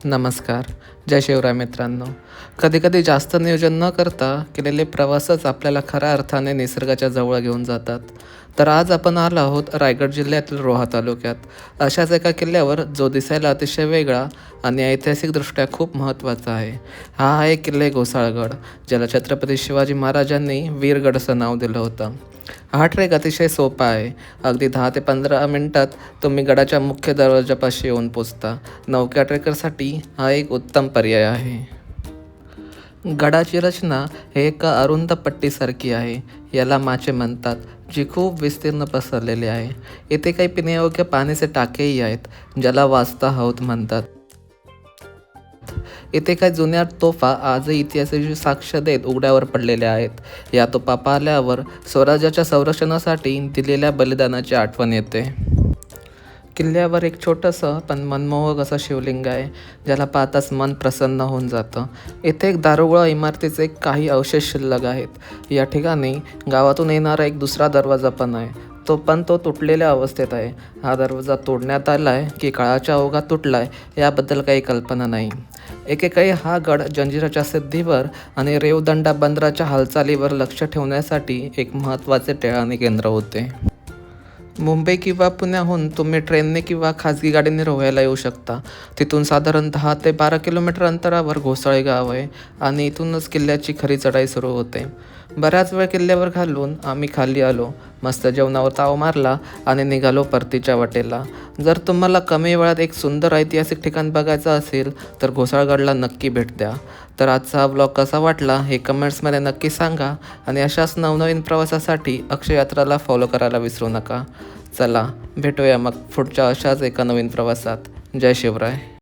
नमस्कार. जय शिवराय मित्रांनो. कधी-कधी जास्त नियोजन न करता केलेले प्रवासच आपल्याला खऱ्या अर्थाने निसर्गाच्या जवळ घेऊन जातात. तर आज आपण आलो आहोत रायगड जिल्ह्यातील रोहा तालुक्यात. अशाच एका किल्ल्यावर जो दिसायला अतिशय वेगळा आणि ऐतिहासिकदृष्ट्या खूप महत्त्वाचा आहे. हा आहे किल्ले घोसाळगड, ज्याला छत्रपती शिवाजी महाराजांनी वीरगड असं नाव दिलं होतं. हा ट्रेक अतिशय सोपा आहे. अगदी 10 ते 15 मिनिटात तुम्ही गडाच्या मुख्य दरवाजापाशी येऊन पोचता. नवख्या ट्रेकरसाठी हा एक उत्तम पर्याय आहे. गडाची रचना हे एका अरुंद पट्टीसारखी आहे. याला माचे म्हणतात, जी खूप विस्तीर्ण पसरलेली आहे. येथे काही पिण्यायोग्य पाण्याचे टाकेही आहेत, ज्याला वाजता हौद म्हणतात. इथे काही जुन्या तोफा आजही इतिहासाची साक्ष देत उघड्यावर पडलेल्या आहेत. या तोफा पाहिल्यावर स्वराज्याच्या संरक्षणासाठी दिलेल्या बलिदानाची आठवण येते. किल्ल्यावर एक छोटंसं पण मनमोहक असं शिवलिंग आहे, ज्याला पाहताच मन प्रसन्न होऊन जातं. इथे एक दारुगोळा इमारतीचे काही अवशेष शिल्लक आहेत. या ठिकाणी गावातून येणारा एक दुसरा दरवाजा पण आहे. तो तुटलेल्या अवस्थेत आहे. हा दरवाजा तोडण्यात आला आहे की काळाच्या ओघात तुटला आहे याबद्दल काही कल्पना नाही. एकेकाळी हा गड जंजिराच्या सिद्धीवर आणि रेवदंडा बंदराच्या हालचालीवर लक्ष ठेवण्यासाठी एक महत्त्वाचे टेळाणी केंद्र होते. मुंबई किंवा पुण्याहून तुम्ही ट्रेनने किंवा खाजगी गाडीने रोह्याला येऊ शकता. तिथून साधारण 10 ते 12 किलोमीटर अंतरावर घोसाळे गाव आहे आणि इथूनच किल्ल्याची खरी चढाई सुरू होते. बराच वेळ किल्ल्यावर घालून आम्ही खाली आलो, मस्त जेवणावर ताव मारला आणि निघालो परतीच्या वाटेला. जर तुम्हाला कमी वेळात एक सुंदर ऐतिहासिक ठिकाण बघायचं असेल तर घोसाळगडला नक्की भेट द्या. तर आजचा हा ब्लॉग कसा वाटला हे कमेंट्समध्ये नक्की सांगा आणि अशाच नवनवीन प्रवासासाठी अक्षययात्राला फॉलो करायला विसरू नका. चला भेटूया मग पुढच्या अशाच एका नवीन प्रवासात. जय शिवराय.